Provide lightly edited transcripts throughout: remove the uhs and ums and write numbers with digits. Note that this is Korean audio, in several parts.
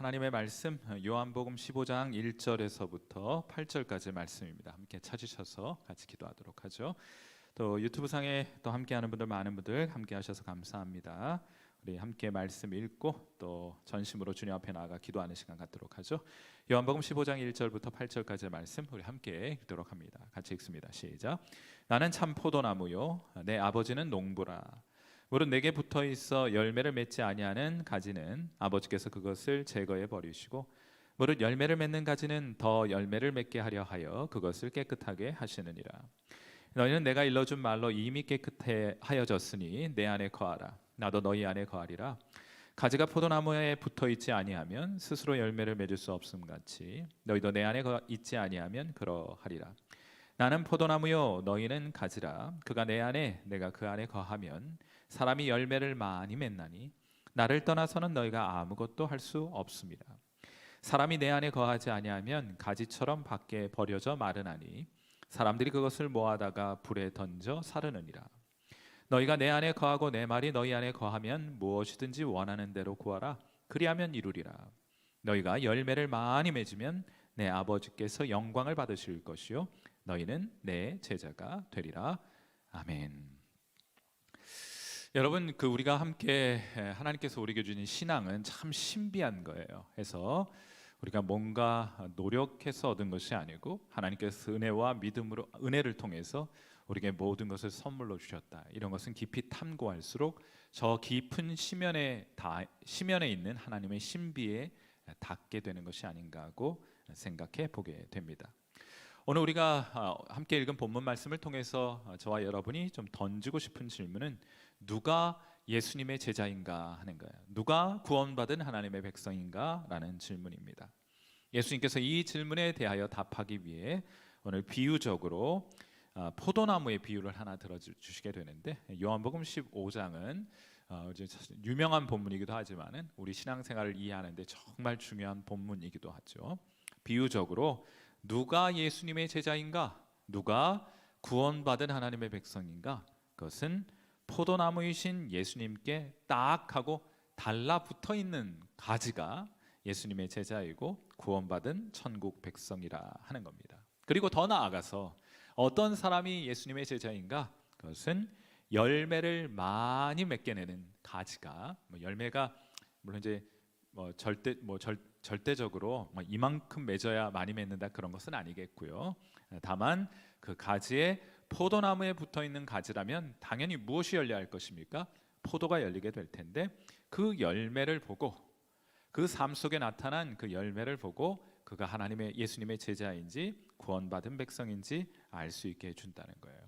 하나님의 말씀 요한복음 15장 1절에서부터 8절까지 말씀입니다. 함께 찾으셔서 같이 기도하도록 하죠. 또 유튜브 상에 또 함께하는 분들 많은 분들 함께 하셔서 감사합니다. 우리 함께 말씀 읽고 또 전심으로 주님 앞에 나아가 기도하는 시간 갖도록 하죠. 요한복음 15장 1절부터 8절까지의 말씀 우리 함께 읽도록 합니다. 같이 읽습니다. 시작. 나는 참 포도나무요 내 아버지는 농부라. 무릇 내게 붙어 있어 열매를 맺지 아니하는 가지는 아버지께서 그것을 제거해 버리시고 무릇 열매를 맺는 가지는 더 열매를 맺게 하려 하여 그것을 깨끗하게 하시느니라. 너희는 내가 일러준 말로 이미 깨끗해 하여졌으니 내 안에 거하라. 나도 너희 안에 거하리라. 가지가 포도나무에 붙어 있지 아니하면 스스로 열매를 맺을 수 없음 같이 너희도 내 안에 있지 아니하면 그러하리라. 나는 포도나무요 너희는 가지라. 그가 내 안에 내가 그 안에 거하면 사람이 열매를 많이 맺나니 나를 떠나서는 너희가 아무것도 할 수 없습니다. 사람이 내 안에 거하지 아니하면 가지처럼 밖에 버려져 마르나니 사람들이 그것을 모아다가 불에 던져 사르느니라. 너희가 내 안에 거하고 내 말이 너희 안에 거하면 무엇이든지 원하는 대로 구하라. 그리하면 이루리라. 너희가 열매를 많이 맺으면 내 아버지께서 영광을 받으실 것이요 너희는 내 제자가 되리라. 아멘. 여러분, 우리가 함께 하나님께서 우리에게 주신 신앙은 참 신비한 거예요. 해서 우리가 뭔가 노력해서 얻은 것이 아니고 하나님께서 은혜와 믿음으로 은혜를 통해서 우리에게 모든 것을 선물로 주셨다. 이런 것은 깊이 탐구할수록 저 깊은 심연에 있는 하나님의 신비에 닿게 되는 것이 아닌가 하고 생각해 보게 됩니다. 오늘 우리가 함께 읽은 본문 말씀을 통해서 저와 여러분이 좀 던지고 싶은 질문은 누가 예수님의 제자인가 하는 거예요. 누가 구원받은 하나님의 백성인가 라는 질문입니다. 예수님께서 이 질문에 대하여 답하기 위해 오늘 비유적으로 포도나무의 비유를 하나 들어주시게 되는데 요한복음 15장은 유명한 본문이기도 하지만 우리 신앙생활을 이해하는데 정말 중요한 본문이기도 하죠. 비유적으로 누가 예수님의 제자인가? 누가 구원받은 하나님의 백성인가? 그것은 포도나무이신 예수님께 딱 하고 달라붙어 있는 가지가 예수님의 제자이고 구원받은 천국 백성이라 하는 겁니다. 그리고 더 나아가서 어떤 사람이 예수님의 제자인가? 그것은 열매를 많이 맺게 내는 가지가 열매가 물론 이제 절대적으로 이만큼 맺어야 많이 맺는다 그런 것은 아니겠고요. 다만 그 가지에 포도나무에 붙어 있는 가지라면 당연히 무엇이 열려야 할 것입니까? 포도가 열리게 될 텐데 그 열매를 보고 그 삶 속에 나타난 그 열매를 보고 그가 하나님의 예수님의 제자인지 구원받은 백성인지 알 수 있게 해준다는 거예요.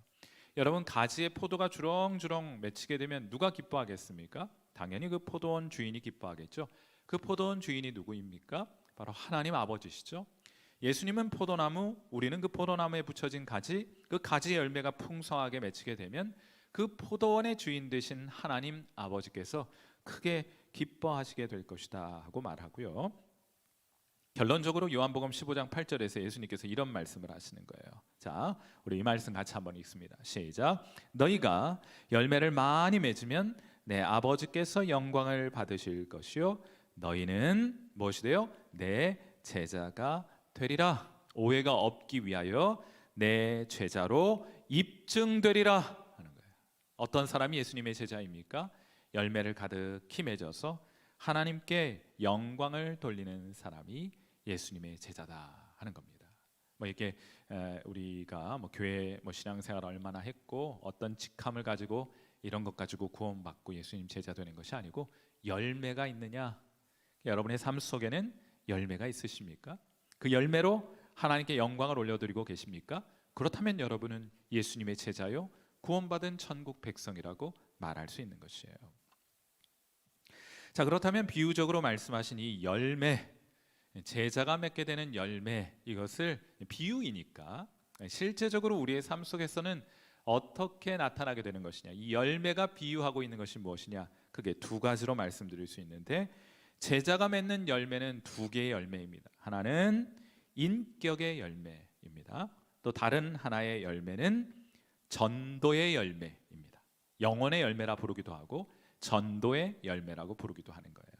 여러분, 가지에 포도가 주렁주렁 맺히게 되면 누가 기뻐하겠습니까? 당연히 그 포도원 주인이 기뻐하겠죠. 그 포도원 주인이 누구입니까? 바로 하나님 아버지시죠. 예수님은 포도나무, 우리는 그 포도나무에 붙여진 가지, 그 가지의 열매가 풍성하게 맺히게 되면 그 포도원의 주인 되신 하나님 아버지께서 크게 기뻐하시게 될 것이다 하고 말하고요. 결론적으로 요한복음 15장 8절에서 예수님께서 이런 말씀을 하시는 거예요. 자, 우리 이 말씀 같이 한번 읽습니다. 시작. 너희가 열매를 많이 맺으면 내 아버지께서 영광을 받으실 것이요 너희는 무엇이 되요? 내 제자가 되리라. 오해가 없기 위하여 내 제자로 입증되리라 하는 거예요. 어떤 사람이 예수님의 제자입니까? 열매를 가득히 맺어서 하나님께 영광을 돌리는 사람이 예수님의 제자다 하는 겁니다. 이렇게 우리가 교회 신앙생활 얼마나 했고 어떤 직함을 가지고 이런 것 가지고 구원받고 예수님 제자 되는 것이 아니고 열매가 있느냐? 여러분의 삶 속에는 열매가 있으십니까? 그 열매로 하나님께 영광을 올려드리고 계십니까? 그렇다면 여러분은 예수님의 제자요 구원받은 천국 백성이라고 말할 수 있는 것이에요. 자, 그렇다면 비유적으로 말씀하신 이 열매, 제자가 맺게 되는 열매, 이것을 비유이니까 실제적으로 우리의 삶 속에서는 어떻게 나타나게 되는 것이냐, 이 열매가 비유하고 있는 것이 무엇이냐, 그게 두 가지로 말씀드릴 수 있는데 제자가 맺는 열매는 두 개의 열매입니다. 하나는 인격의 열매입니다. 또 다른 하나의 열매는 전도의 열매입니다. 영혼의 열매라 부르기도 하고 전도의 열매라고 부르기도 하는 거예요.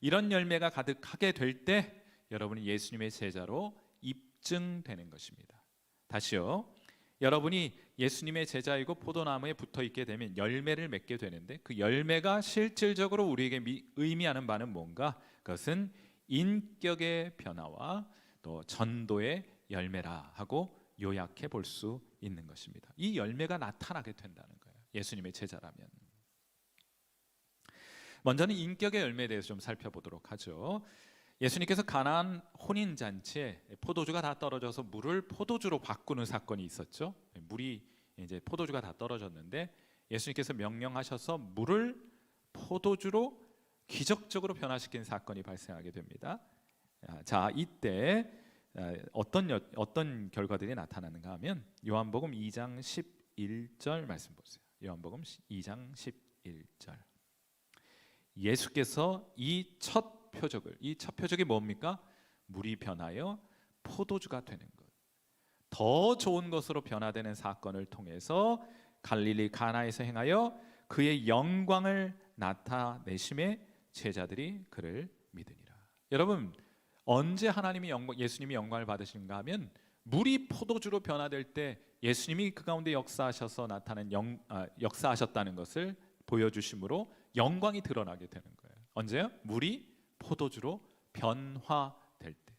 이런 열매가 가득하게 될 때 여러분이 예수님의 제자로 입증되는 것입니다. 다시요. 여러분이 예수님의 제자이고 포도나무에 붙어 있게 되면 열매를 맺게 되는데 그 열매가 실질적으로 우리에게 의미하는 바는 뭔가? 그것은 인격의 변화와 또 전도의 열매라 하고 요약해 볼 수 있는 것입니다. 이 열매가 나타나게 된다는 거예요. 예수님의 제자라면. 먼저는 인격의 열매에 대해서 좀 살펴보도록 하죠. 예수님께서 가나안 혼인 잔치에 포도주가 다 떨어져서 물을 포도주로 바꾸는 사건이 있었죠. 물이 이제 포도주가 다 떨어졌는데 예수님께서 명령하셔서 물을 포도주로 기적적으로 변화시킨 사건이 발생하게 됩니다. 자, 이때 어떤 결과들이 나타나는가 하면 요한복음 2장 11절 말씀 보세요. 요한복음 2장 11절. 예수께서 이 첫 표적이 뭡니까? 물이 변하여 포도주가 되는 것. 더 좋은 것으로 변화되는 사건을 통해서 갈릴리 가나에서 행하여 그의 영광을 나타내심에 제자들이 그를 믿으니라. 여러분, 언제 예수님이 영광을 받으시는가 하면 물이 포도주로 변화될 때 예수님이 그 가운데 역사하셨다는 것을 보여주심으로 영광이 드러나게 되는 거예요. 언제요? 물이 포도주로 변화될 때.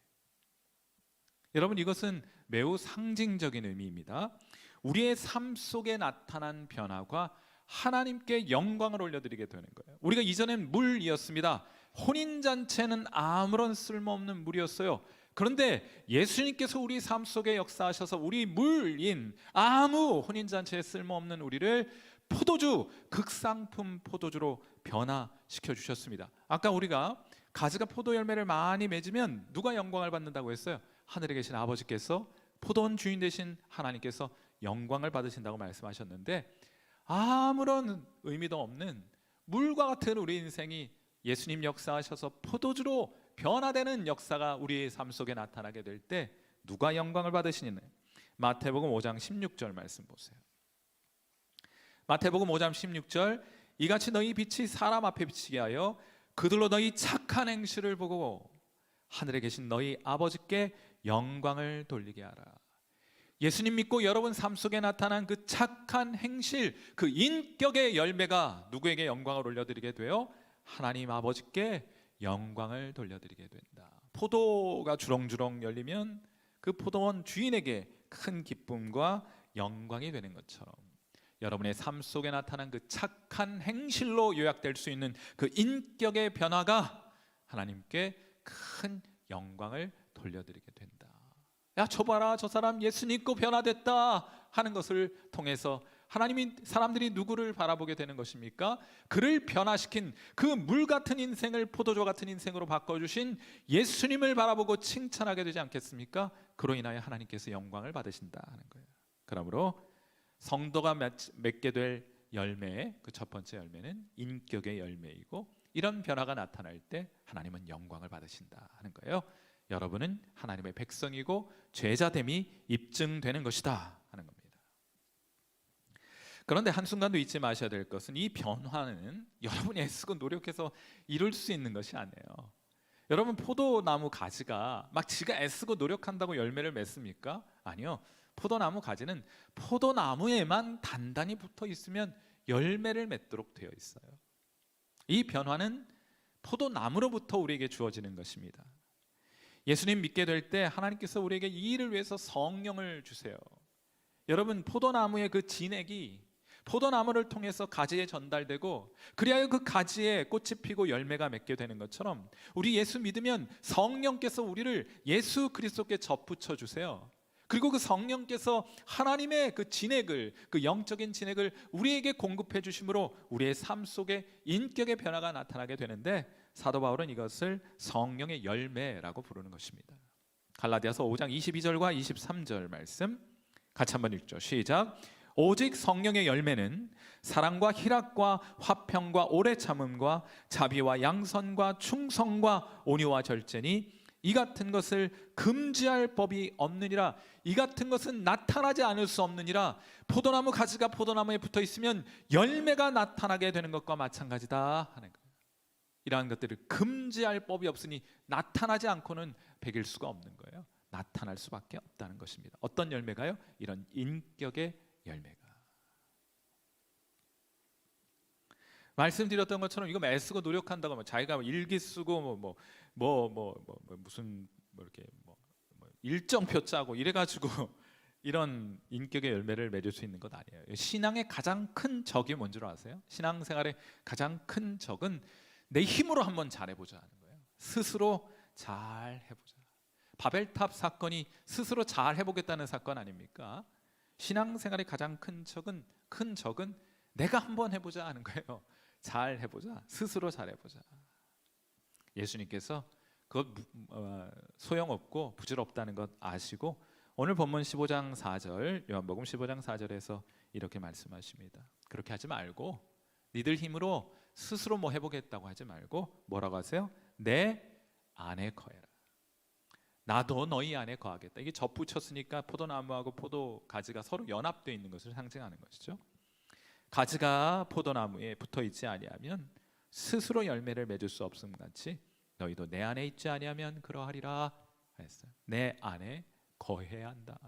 여러분, 이것은 매우 상징적인 의미입니다. 우리의 삶 속에 나타난 변화가 하나님께 영광을 올려드리게 되는 거예요. 우리가 이전엔 물이었습니다. 혼인잔치는 아무런 쓸모없는 물이었어요. 그런데 예수님께서 우리 삶 속에 역사하셔서 우리 물인 아무 혼인잔치에 쓸모없는 우리를 극상품 포도주로 변화시켜 주셨습니다. 아까 우리가 가지가 포도 열매를 많이 맺으면 누가 영광을 받는다고 했어요? 하늘에 계신 아버지께서, 포도원 주인 되신 하나님께서 영광을 받으신다고 말씀하셨는데, 아무런 의미도 없는 물과 같은 우리 인생이 예수님 역사하셔서 포도주로 변화되는 역사가 우리의 삶 속에 나타나게 될 때 누가 영광을 받으시느냐? 마태복음 5장 16절 말씀 보세요. 마태복음 5장 16절. 이같이 너희 빛이 사람 앞에 비치게 하여 그들로 너희 착한 행실을 보고 하늘에 계신 너희 아버지께 영광을 돌리게 하라. 예수님 믿고 여러분 삶 속에 나타난 그 착한 행실, 그 인격의 열매가 누구에게 영광을 올려드리게 돼요? 하나님 아버지께 영광을 돌려드리게 된다. 포도가 주렁주렁 열리면 그 포도원 주인에게 큰 기쁨과 영광이 되는 것처럼 여러분의 삶 속에 나타난 그 착한 행실로 요약될 수 있는 그 인격의 변화가 하나님께 큰 영광을 돌려드리게 된다. 야, 저 봐라, 저 사람 예수 믿고 변화됐다 하는 것을 통해서 하나님이 사람들이 누구를 바라보게 되는 것입니까? 그를 변화시킨 그 물 같은 인생을 포도주 같은 인생으로 바꿔주신 예수님을 바라보고 칭찬하게 되지 않겠습니까? 그로 인하여 하나님께서 영광을 받으신다 하는 거예요. 그러므로 성도가 맺게 될 열매, 그 첫 번째 열매는 인격의 열매이고, 이런 변화가 나타날 때 하나님은 영광을 받으신다 하는 거예요. 여러분은 하나님의 백성이고 제자됨이 입증되는 것이다 하는 겁니다. 그런데 한순간도 잊지 마셔야 될 것은 이 변화는 여러분이 애쓰고 노력해서 이룰 수 있는 것이 아니에요. 여러분, 포도나무 가지가 막 지가 애쓰고 노력한다고 열매를 맺습니까? 아니요. 포도나무 가지는 포도나무에만 단단히 붙어 있으면 열매를 맺도록 되어 있어요. 이 변화는 포도나무로부터 우리에게 주어지는 것입니다. 예수님 믿게 될 때 하나님께서 우리에게 이 일을 위해서 성령을 주세요. 여러분, 포도나무의 그 진액이 포도나무를 통해서 가지에 전달되고, 그리하여 그 가지에 꽃이 피고 열매가 맺게 되는 것처럼 우리 예수 믿으면 성령께서 우리를 예수 그리스도께 접붙여 주세요. 그리고 그 성령께서 하나님의 그 진액을, 그 영적인 진액을 우리에게 공급해 주심으로 우리의 삶 속에 인격의 변화가 나타나게 되는데, 사도 바울은 이것을 성령의 열매라고 부르는 것입니다. 갈라디아서 5장 22절과 23절 말씀 같이 한번 읽죠. 시작. 오직 성령의 열매는 사랑과 희락과 화평과 오래 참음과 자비와 양선과 충성과 온유와 절제니 이 같은 것을 금지할 법이 없느니라. 이 같은 것은 나타나지 않을 수 없느니라. 포도나무 가지가 포도나무에 붙어 있으면 열매가 나타나게 되는 것과 마찬가지다 하는 거예요. 이러한 것들을 금지할 법이 없으니 나타나지 않고는 배길 수가 없는 거예요. 나타날 수밖에 없다는 것입니다. 어떤 열매가요? 이런 인격의 열매가. 말씀드렸던 것처럼 이거 애쓰고 노력한다고 뭐 자기가 일기 쓰고 무슨 이렇게 일정표 짜고 이래가지고 이런 인격의 열매를 맺을 수 있는 것 아니에요. 신앙의 가장 큰 적이 뭔 줄 아세요? 신앙생활의 가장 큰 적은 내 힘으로 한번 잘해보자 하는 거예요. 스스로 잘 해보자. 바벨탑 사건이 스스로 잘 해보겠다는 사건 아닙니까? 신앙생활의 가장 큰 적은 내가 한번 해보자 하는 거예요. 잘 해보자. 스스로 잘 해보자. 예수님께서 그것 소용없고 부질없다는 것 아시고 오늘 본문 15장 4절 요한복음 15장 4절에서 이렇게 말씀하십니다. 그렇게 하지 말고 니들 힘으로 스스로 뭐 해보겠다고 하지 말고 뭐라고 하세요? 내 안에 거해라. 나도 너희 안에 거하겠다. 이게 접붙였으니까 포도나무하고 포도가지가 서로 연합되어 있는 것을 상징하는 것이죠. 가지가 포도나무에 붙어 있지 아니하면 스스로 열매를 맺을 수 없음 같이 너희도 내 안에 있지 아니하면 그러하리라 했어요. 내 안에 거해야 한다.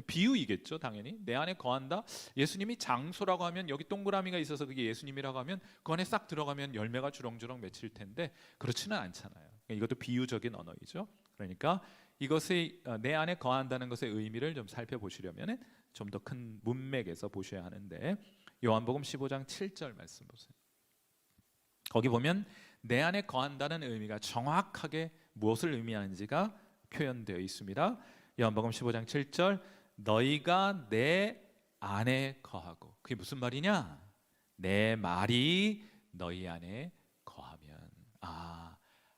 비유이겠죠, 당연히. 내 안에 거한다. 예수님이 장소라고 하면 여기 동그라미가 있어서 그게 예수님이라고 하면 그 안에 싹 들어가면 열매가 주렁주렁 맺힐 텐데 그렇지는 않잖아요. 이것도 비유적인 언어이죠. 그러니까 이것의 내 안에 거한다는 것의 의미를 좀 살펴보시려면 좀 더 큰 문맥에서 보셔야 하는데 요한복음 15장 7절 말씀 보세요. 거기 보면 내 안에 거한다는 의미가 정확하게 무엇을 의미하는지가 표현되어 있습니다. 요한복음 15장 7절 너희가 내 안에 거하고 그게 무슨 말이냐? 내 말이 너희 안에 거하면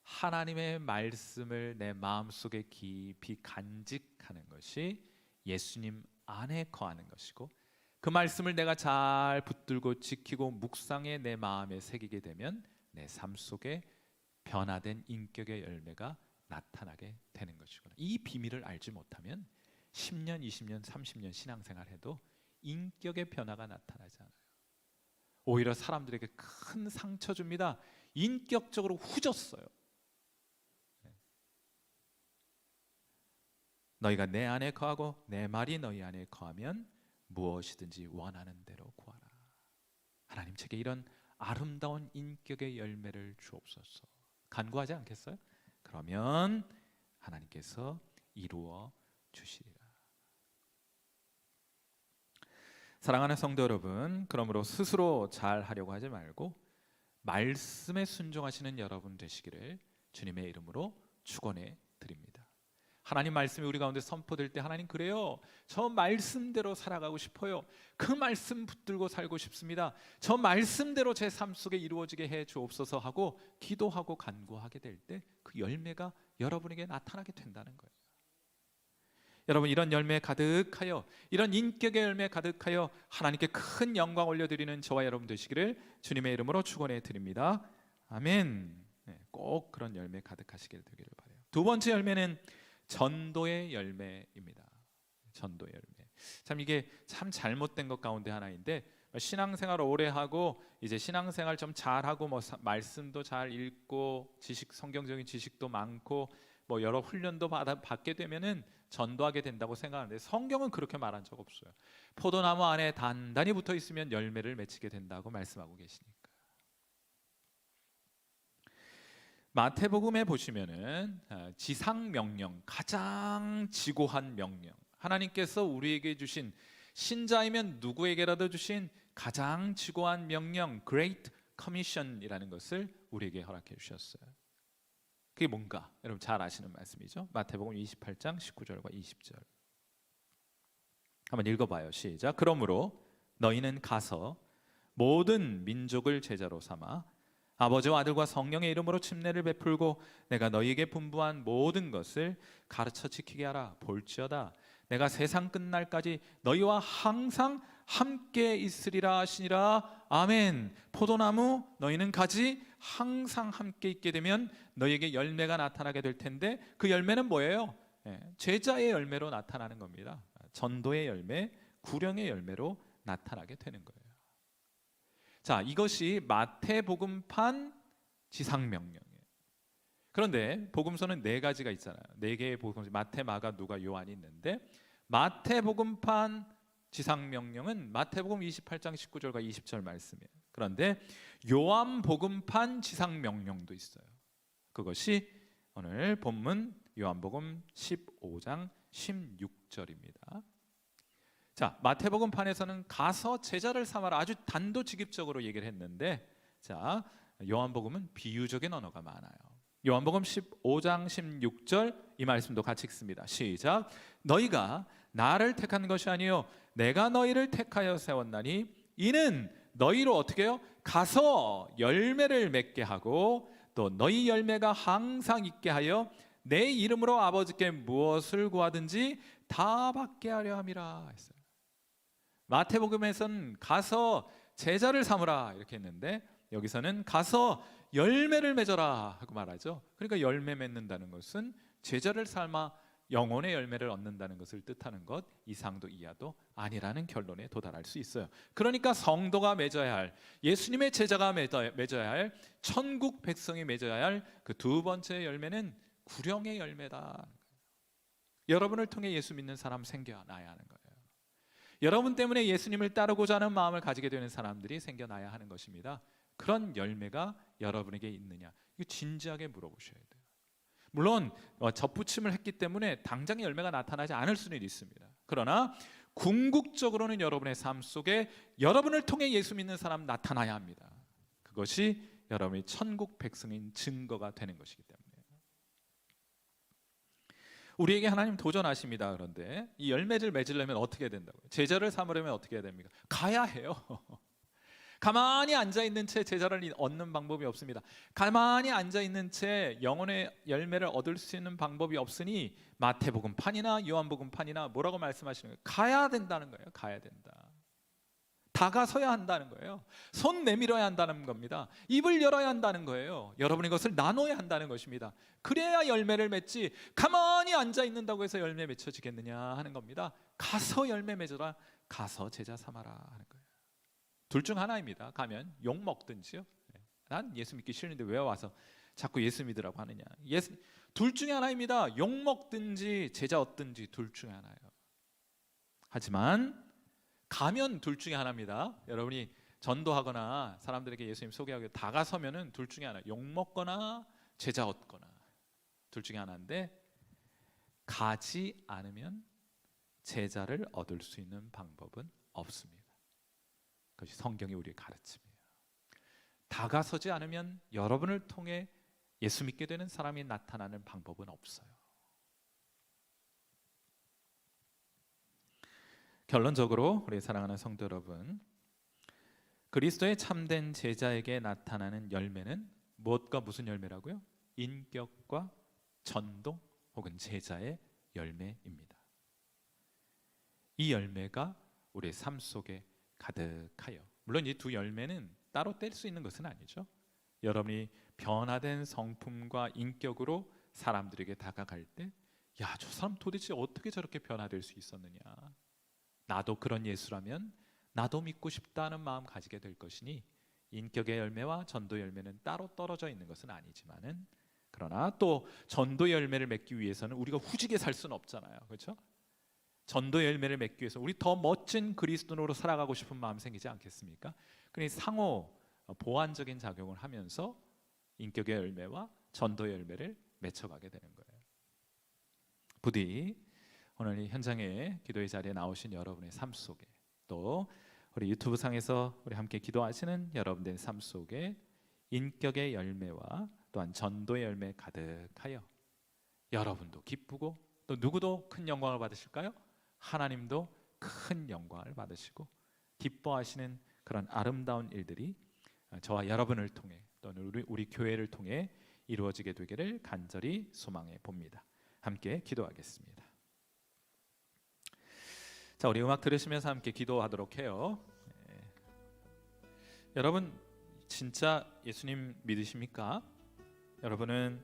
하나님의 말씀을 내 마음속에 깊이 간직하는 것이 예수님 안에 거하는 것이고 그 말씀을 내가 잘 붙들고 지키고 묵상해 내 마음에 새기게 되면 내 삶 속에 변화된 인격의 열매가 나타나게 되는 것이구나. 이 비밀을 알지 못하면 10년, 20년, 30년 신앙생활 해도 인격의 변화가 나타나지 않아요. 오히려 사람들에게 큰 상처 줍니다. 인격적으로 후졌어요. 너희가 내 안에 거하고 내 말이 너희 안에 거하면 무엇이든지 원하는 대로 구하라. 하나님 제게 이런 아름다운 인격의 열매를 주옵소서. 간구하지 않겠어요? 그러면 하나님께서 이루어 주시리라. 사랑하는 성도 여러분, 그러므로 스스로 잘 하려고 하지 말고 말씀에 순종하시는 여러분 되시기를 주님의 이름으로 축원해 드립니다. 하나님 말씀이 우리 가운데 선포될 때 하나님 그래요. 저 말씀대로 살아가고 싶어요. 그 말씀 붙들고 살고 싶습니다. 저 말씀대로 제 삶 속에 이루어지게 해 주옵소서 하고 기도하고 간구하게 될 때 그 열매가 여러분에게 나타나게 된다는 거예요. 여러분 이런 열매 가득하여 이런 인격의 열매 가득하여 하나님께 큰 영광 올려드리는 저와 여러분 되시기를 주님의 이름으로 축원해 드립니다. 아멘. 꼭 그런 열매 가득하시길 되기를 바라요. 두 번째 열매는 전도의 열매입니다. 전도의 열매. 참 이게 참 잘못된 것 가운데 하나인데 신앙생활 오래 하고 이제 신앙생활 좀 잘하고 말씀도 잘 읽고 성경적인 지식도 많고 여러 훈련도 받게 되면은 전도하게 된다고 생각하는데 성경은 그렇게 말한 적 없어요. 포도나무 안에 단단히 붙어 있으면 열매를 맺히게 된다고 말씀하고 계시니까. 마태복음에 보시면은 지상 명령, 가장 지고한 명령, 하나님께서 우리에게 주신 신자이면 누구에게라도 주신 가장 지고한 명령, Great Commission이라는 것을 우리에게 허락해 주셨어요. 그게 뭔가 여러분 잘 아시는 말씀이죠. 마태복음 28장 19절과 20절 한번 읽어봐요. 시작. 그러므로 너희는 가서 모든 민족을 제자로 삼아 아버지와 아들과 성령의 이름으로 침례를 베풀고 내가 너희에게 분부한 모든 것을 가르쳐 지키게 하라. 볼지어다 내가 세상 끝날까지 너희와 항상 함께 있으리라 하시니라. 아멘. 포도나무 너희는 가지 항상 함께 있게 되면 너희에게 열매가 나타나게 될 텐데 그 열매는 뭐예요? 제자의 열매로 나타나는 겁니다. 전도의 열매, 구령의 열매로 나타나게 되는 거예요. 자, 이것이 마태복음판 지상 명령이에요. 그런데 복음서는 네 가지가 있잖아요. 네 개의 복음서, 마태, 마가, 누가, 요한이 있는데 마태복음판 지상 명령은 마태복음 28장 19절과 20절 말씀이에요. 그런데 요한복음판 지상 명령도 있어요. 그것이 오늘 본문 요한복음 15장 16절입니다. 자, 마태복음판에서는 가서 제자를 삼아라 아주 단도직입적으로 얘기를 했는데, 자, 요한복음은 비유적인 언어가 많아요. 요한복음 15장 16절 이 말씀도 같이 읽습니다. 시작. 너희가 나를 택한 것이 아니요 내가 너희를 택하여 세웠나니 이는 너희로 어떻게 해요? 가서 열매를 맺게 하고 또 너희 열매가 항상 있게 하여 내 이름으로 아버지께 무엇을 구하든지 다 받게 하려 함이라 했어요. 마태복음에서는 가서 제자를 삼으라 이렇게 했는데 여기서는 가서 열매를 맺어라 하고 말하죠. 그러니까 열매 맺는다는 것은 제자를 삼아 영혼의 열매를 얻는다는 것을 뜻하는 것 이상도 이하도 아니라는 결론에 도달할 수 있어요. 그러니까 성도가 맺어야 할, 예수님의 제자가 맺어야 할, 천국 백성이 맺어야 할 그 두 번째 열매는 구령의 열매다. 여러분을 통해 예수 믿는 사람 생겨나야 하는 거예요. 여러분 때문에 예수님을 따르고자 하는 마음을 가지게 되는 사람들이 생겨나야 하는 것입니다. 그런 열매가 여러분에게 있느냐, 이거 진지하게 물어보셔야 돼요. 물론 접붙임을 했기 때문에 당장 열매가 나타나지 않을 수는 있습니다. 그러나 궁극적으로는 여러분의 삶 속에 여러분을 통해 예수 믿는 사람 나타나야 합니다. 그것이 여러분이 천국 백성인 증거가 되는 것이기 때문에 우리에게 하나님 도전하십니다. 그런데 이 열매를 맺으려면 어떻게 된다고요? 제자를 삼으려면 어떻게 해야 됩니까? 가야 해요. 가만히 앉아있는 채 제자를 얻는 방법이 없습니다. 가만히 앉아있는 채 영혼의 열매를 얻을 수 있는 방법이 없으니 마태복음판이나 요한복음판이나 뭐라고 말씀하시는 거예요? 가야 된다는 거예요. 가야 된다. 다가서야 한다는 거예요. 손 내밀어야 한다는 겁니다. 입을 열어야 한다는 거예요. 여러분이 이것을 나눠야 한다는 것입니다. 그래야 열매를 맺지 가만히 앉아있는다고 해서 열매 맺혀지겠느냐 하는 겁니다. 가서 열매 맺어라, 가서 제자 삼아라 하는 거예요. 둘 중 하나입니다. 가면 욕 먹든지요. 난 예수 믿기 싫은데 왜 와서 자꾸 예수 믿으라고 하느냐. 둘 중에 하나입니다. 욕 먹든지 제자 얻든지 둘 중에 하나예요. 하지만 가면 둘 중에 하나입니다. 여러분이 전도하거나 사람들에게 예수님 소개하고 다가서면은 둘 중에 하나, 욕 먹거나 제자 얻거나 둘 중에 하나인데, 가지 않으면 제자를 얻을 수 있는 방법은 없습니다. 그것이 성경이 우리의 가르침이에요. 다가서지 않으면 여러분을 통해 예수 믿게 되는 사람이 나타나는 방법은 없어요. 결론적으로 우리 사랑하는 성도 여러분, 그리스도의 참된 제자에게 나타나는 열매는 무엇과 무슨 열매라고요? 인격과 전도 혹은 제자의 열매입니다. 이 열매가 우리의 삶 속에 가득하여, 물론 이 두 열매는 따로 뗄 수 있는 것은 아니죠. 여러분이 변화된 성품과 인격으로 사람들에게 다가갈 때, 야, 저 사람 도대체 어떻게 저렇게 변화될 수 있었느냐, 나도 그런 예수라면 나도 믿고 싶다는 마음 가지게 될 것이니, 인격의 열매와 전도 열매는 따로 떨어져 있는 것은 아니지만은, 그러나 또 전도 열매를 맺기 위해서는 우리가 후지게 살 수는 없잖아요. 그렇죠? 전도 열매를 맺기 위해서 우리 더 멋진 그리스도인으로 살아가고 싶은 마음 생기지 않겠습니까? 그러니 상호 보완적인 작용을 하면서 인격의 열매와 전도 열매를 맺혀가게 되는 거예요. 부디 오늘 이 현장에 기도의 자리에 나오신 여러분의 삶 속에, 또 우리 유튜브 상에서 우리 함께 기도하시는 여러분들의 삶 속에 인격의 열매와 또한 전도의 열매 가득하여 여러분도 기쁘고 또 누구도 큰 영광을 받으실까요? 하나님도 큰 영광을 받으시고 기뻐하시는 그런 아름다운 일들이 저와 여러분을 통해 또는 우리 교회를 통해 이루어지게 되기를 간절히 소망해 봅니다. 함께 기도하겠습니다. 자, 우리 음악 들으시면서 함께 기도하도록 해요. 여러분 진짜 예수님 믿으십니까? 여러분은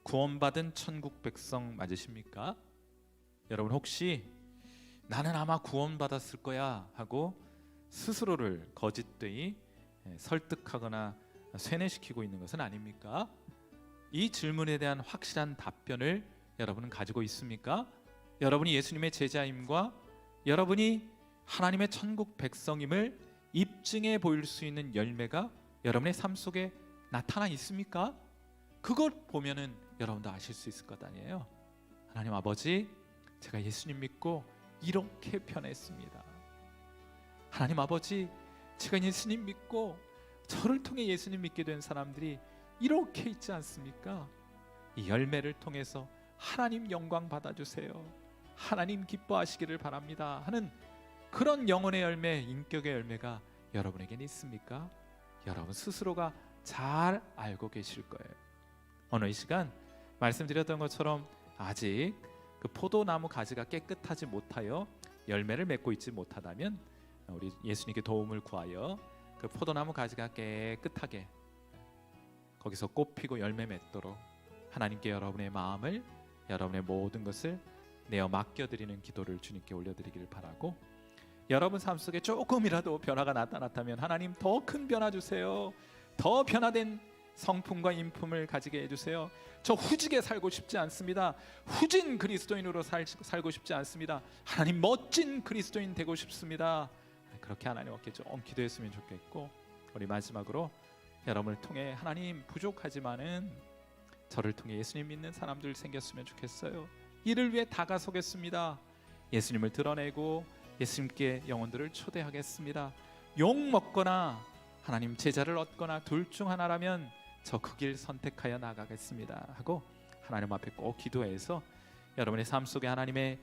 구원받은 천국 백성 맞으십니까? 여러분 혹시 나는 아마 구원받았을 거야 하고 스스로를 거짓되이 설득하거나 세뇌시키고 있는 것은 아닙니까? 이 질문에 대한 확실한 답변을 여러분은 가지고 있습니까? 여러분이 예수님의 제자임과 여러분이 하나님의 천국 백성임을 입증해 보일 수 있는 열매가 여러분의 삶 속에 나타나 있습니까? 그걸 보면은 여러분도 아실 수 있을 것 아니에요. 하나님 아버지, 제가 예수님 믿고 이렇게 변했습니다. 하나님 아버지, 제가 예수님 믿고 저를 통해 예수님 믿게 된 사람들이 이렇게 있지 않습니까? 이 열매를 통해서 하나님 영광 받아주세요, 하나님 기뻐하시기를 바랍니다 하는 그런 영혼의 열매, 인격의 열매가 여러분에게는 있습니까? 여러분 스스로가 잘 알고 계실 거예요. 오늘 이 시간 말씀드렸던 것처럼 아직 그 포도나무 가지가 깨끗하지 못하여 열매를 맺고 있지 못하다면 우리 예수님께 도움을 구하여 그 포도나무 가지가 깨끗하게 거기서 꽃 피고 열매 맺도록 하나님께 여러분의 마음을, 여러분의 모든 것을 내어 맡겨드리는 기도를 주님께 올려드리기를 바라고, 여러분 삶 속에 조금이라도 변화가 나타났다면 하나님 더 큰 변화 주세요, 더 변화된 성품과 인품을 가지게 해주세요. 저 후지게 살고 싶지 않습니다. 후진 그리스도인으로 살고 싶지 않습니다. 하나님 멋진 그리스도인 되고 싶습니다. 그렇게 하나님 앞에 좀 기도했으면 좋겠고, 우리 마지막으로 여러분을 통해 하나님 부족하지만은 저를 통해 예수님 믿는 사람들 생겼으면 좋겠어요. 이를 위해 다가서겠습니다. 예수님을 드러내고 예수님께 영혼들을 초대하겠습니다. 욕 먹거나 하나님 제자를 얻거나 둘 중 하나라면 저 그 길 선택하여 나가겠습니다 하고 하나님 앞에 꼭 기도해서 여러분의 삶 속에 하나님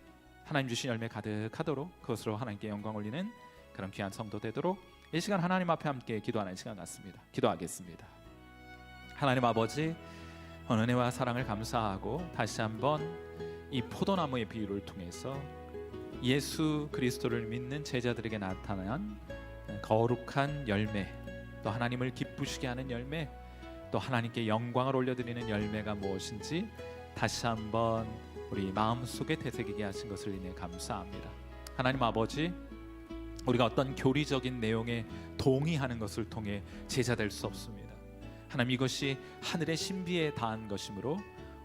주신 열매 가득하도록 그것으로 하나님께 영광 올리는 그런 귀한 성도 되도록 이 시간 하나님 앞에 함께 기도하는 시간 같습니다. 기도하겠습니다. 하나님 아버지, 은혜와 사랑을 감사하고 다시 한번 이 포도나무의 비유를 통해서 예수 그리스도를 믿는 제자들에게 나타난 거룩한 열매, 또 하나님을 기쁘시게 하는 열매, 또 하나님께 영광을 올려드리는 열매가 무엇인지 다시 한번 우리 마음속에 되새기게 하신 것을 인해 감사합니다. 하나님 아버지, 우리가 어떤 교리적인 내용에 동의하는 것을 통해 제자 될 수 없습니다. 하나님, 이것이 하늘의 신비에 닿은 것이므로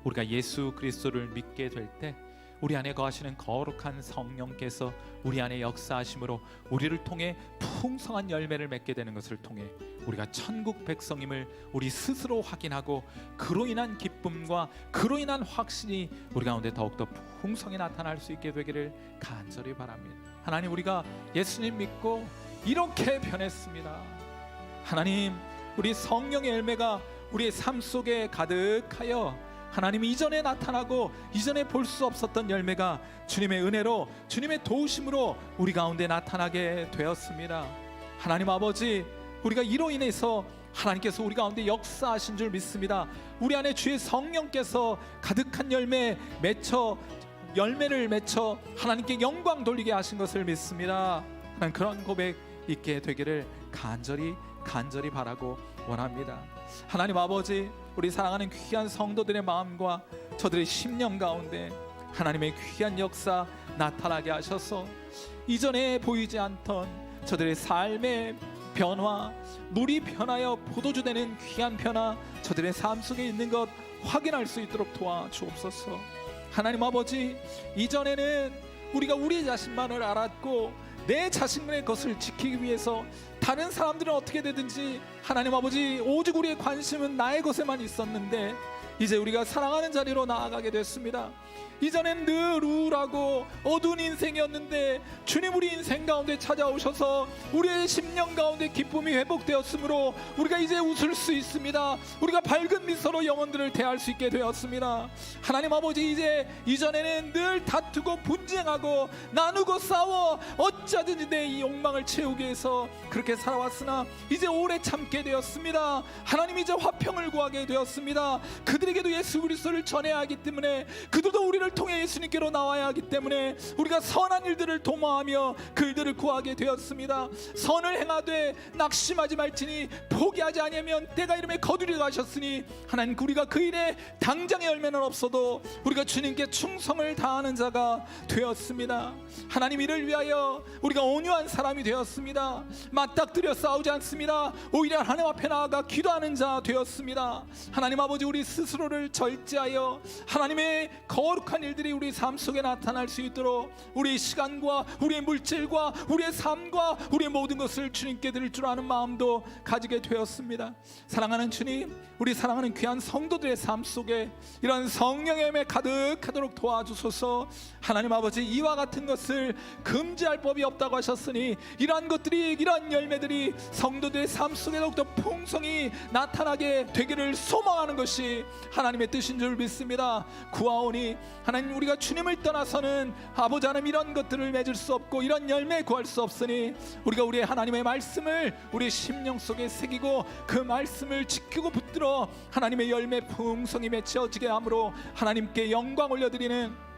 우리가 예수 그리스도를 믿게 될 때 우리 안에 거하시는 거룩한 성령께서 우리 안에 역사하심으로 우리를 통해 풍성한 열매를 맺게 되는 것을 통해 우리가 천국 백성임을 우리 스스로 확인하고 그로 인한 기쁨과 그로 인한 확신이 우리 가운데 더욱더 풍성히 나타날 수 있게 되기를 간절히 바랍니다. 하나님, 우리가 예수님 믿고 이렇게 변했습니다. 하나님, 우리 성령의 열매가 우리의 삶 속에 가득하여 하나님 이전에 나타나고 이전에 볼 수 없었던 열매가 주님의 은혜로, 주님의 도우심으로 우리 가운데 나타나게 되었습니다. 하나님 아버지, 우리가 이로 인해서 하나님께서 우리 가운데 역사하신 줄 믿습니다. 우리 안에 주의 성령께서 가득한 열매를 맺혀 하나님께 영광 돌리게 하신 것을 믿습니다. 하나님, 그런 고백 있게 되기를 간절히 바라고 원합니다. 하나님 아버지, 우리 사랑하는 귀한 성도들의 마음과 저들의 심령 가운데 하나님의 귀한 역사 나타나게 하셔서 이전에 보이지 않던 저들의 삶의 변화, 물이 변하여 포도주 되는 귀한 변화, 저들의 삶 속에 있는 것 확인할 수 있도록 도와주옵소서. 하나님 아버지, 이전에는 우리가 우리 자신만을 알았고 내 자신의 것을 지키기 위해서 다른 사람들은 어떻게 되든지 하나님 아버지 오직 우리의 관심은 나의 것에만 있었는데 이제 우리가 사랑하는 자리로 나아가게 됐습니다. 이전엔 늘 우울하고 어두운 인생이었는데 주님 우리 인생 가운데 찾아오셔서 우리의 심령 가운데 기쁨이 회복되었으므로 우리가 이제 웃을 수 있습니다. 우리가 밝은 미소로 영혼들을 대할 수 있게 되었습니다. 하나님 아버지, 이제 이전에는 늘 다투고 분쟁하고 나누고 싸워 어쩌든지 내 이 욕망을 채우기 위해서 그렇게 살아왔으나 이제 오래 참게 되었습니다. 하나님, 이제 화평을 구하게 되었습니다. 그들에게도 예수 그리스도를 전해야 하기 때문에, 그들도 우리를 통해 예수님께로 나와야 하기 때문에 우리가 선한 일들을 도모하며 그들을 구하게 되었습니다. 선을 행하되 낙심하지 말지니 포기하지 아니하면 때가 이름에 거두리라 하셨으니, 하나님 우리가 그 일에 당장의 열매는 없어도 우리가 주님께 충성을 다하는 자가 되었습니다. 하나님 이를 위하여 우리가 온유한 사람이 되었습니다. 맞닥뜨려 싸우지 않습니다. 오히려 하나님 앞에 나아가 기도하는 자 되었습니다. 하나님 아버지, 우리 스스로를 절제하여 하나님의 거룩한 일들이 우리 삶 속에 나타날 수 있도록 우리 시간과 우리의 물질과 우리의 삶과 우리의 모든 것을 주님께 드릴 줄 아는 마음도 가지게 되었습니다. 사랑하는 주님, 우리 사랑하는 귀한 성도들의 삶 속에 이런 성령의 힘에 가득하도록 도와주소서. 하나님 아버지, 이와 같은 것을 금지할 법이 없다고 하셨으니 이러한 것들이, 이러한 열매들이 성도들의 삶 속에 더욱더 풍성히 나타나게 되기를 소망하는 것이 하나님의 뜻인 줄 믿습니다. 구하오니 하나님, 우리가 주님을 떠나서는 아버지 하나님 이런 것들을 맺을 수 없고 이런 열매 구할 수 없으니 우리가 우리의 하나님의 말씀을 우리 심령 속에 새기고 그 말씀을 지키고 붙들어 하나님의 열매 풍성히 맺혀지게 함으로 하나님께 영광 올려드리는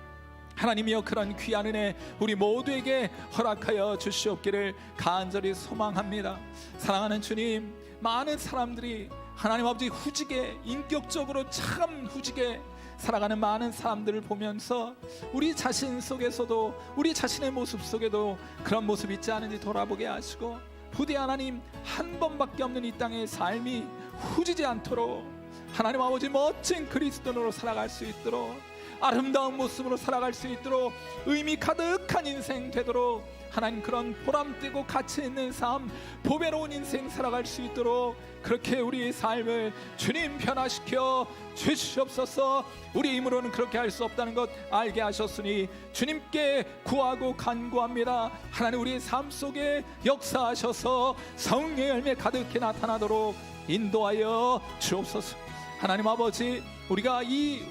하나님이여, 그런 귀한 은혜 우리 모두에게 허락하여 주시옵기를 간절히 소망합니다. 사랑하는 주님, 많은 사람들이 하나님 아버지 후지게, 인격적으로 참 후지게 살아가는 많은 사람들을 보면서 우리 자신 속에서도, 우리 자신의 모습 속에도 그런 모습이 있지 않은지 돌아보게 하시고, 부디 하나님 한 번밖에 없는 이 땅의 삶이 후지지 않도록 하나님 아버지 멋진 그리스도인으로 살아갈 수 있도록, 아름다운 모습으로 살아갈 수 있도록, 의미 가득한 인생 되도록 하나님 그런 보람되고 가치 있는 삶, 보배로운 인생 살아갈 수 있도록 그렇게 우리의 삶을 주님 변화시켜 주시옵소서. 우리 힘으로는 그렇게 할 수 없다는 것 알게 하셨으니 주님께 구하고 간구합니다. 하나님 우리의 삶 속에 역사하셔서 성령의 열매 가득히 나타나도록 인도하여 주옵소서. 하나님 아버지, 우리가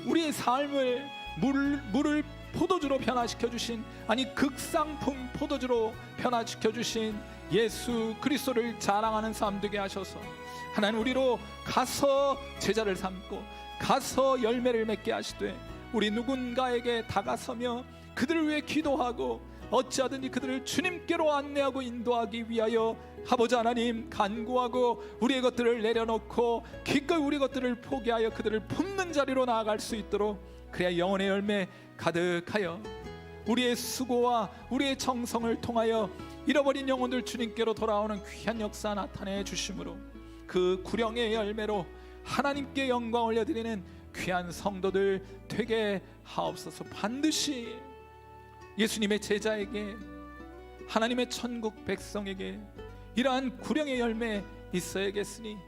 우리의 삶을 물을 포도주로 변화시켜 주신, 아니 극상품 포도주로 변화시켜 주신 예수 그리스도를 자랑하는 삶 되게 하셔서 하나님 우리로 가서 제자를 삼고 가서 열매를 맺게 하시되, 우리 누군가에게 다가서며 그들을 위해 기도하고 어찌하든지 그들을 주님께로 안내하고 인도하기 위하여 아버지 하나님 간구하고 우리의 것들을 내려놓고 기꺼이 우리 것들을 포기하여 그들을 품는 자리로 나아갈 수 있도록, 그래야 영혼의 열매 가득하여 우리의 수고와 우리의 정성을 통하여 잃어버린 영혼들 주님께로 돌아오는 귀한 역사 나타내 주심으로 그 구령의 열매로 하나님께 영광 올려드리는 귀한 성도들 되게 하옵소서. 반드시 예수님의 제자에게, 하나님의 천국 백성에게 이러한 구령의 열매 있어야겠으니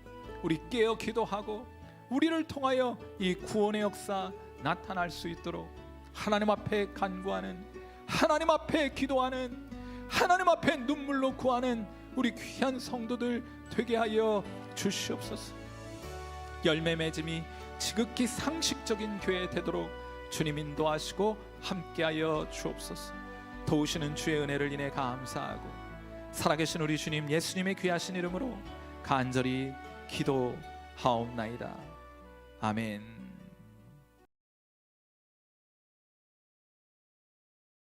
우리 깨어 기도하고 우리를 통하여 이 구원의 역사 나타날 수 있도록 하나님 앞에 간구하는, 하나님 앞에 기도하는, 하나님 앞에 눈물로 구하는 우리 귀한 성도들 되게 하여 주시옵소서. 열매 맺음이 지극히 상식적인 교회 되도록 주님 인도하시고 함께하여 주옵소서. 도우시는 주의 은혜를 인해 감사하고 살아계신 우리 주님 예수님의 귀하신 이름으로 간절히 기도하옵나이다. 아멘.